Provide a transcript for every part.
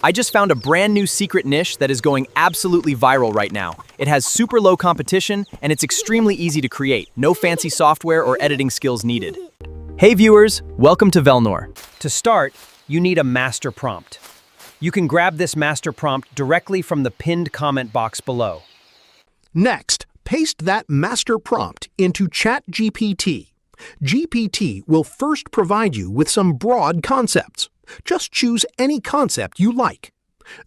I just found a brand new secret niche that is going absolutely viral right now. It has super low competition and it's extremely easy to create. No fancy software or editing skills needed. Hey viewers, welcome to Velnorr. To start, you need a master prompt. You can grab this master prompt directly from the pinned comment box below. Next, paste that master prompt into ChatGPT. GPT will first provide you with some broad concepts. Just choose any concept you like.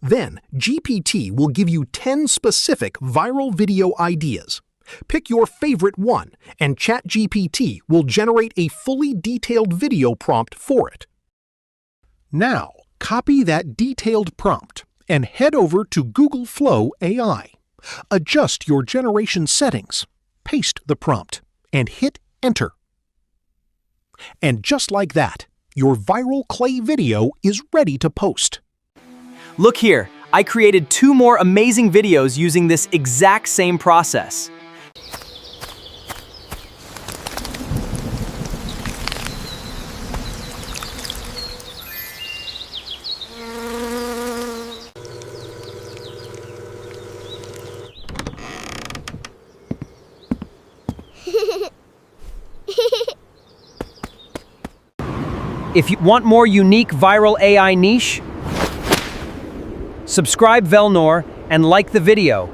Then, GPT will give you 10 specific viral video ideas. Pick your favorite one, and ChatGPT will generate a fully detailed video prompt for it. Now, copy that detailed prompt and head over to Google Flow AI. Adjust your generation settings, paste the prompt, and hit Enter. And just like that, your viral clay video is ready to post. Look here, I created 2 more amazing videos using this exact same process. If you want more unique viral AI niche, subscribe Velnorr and like the video.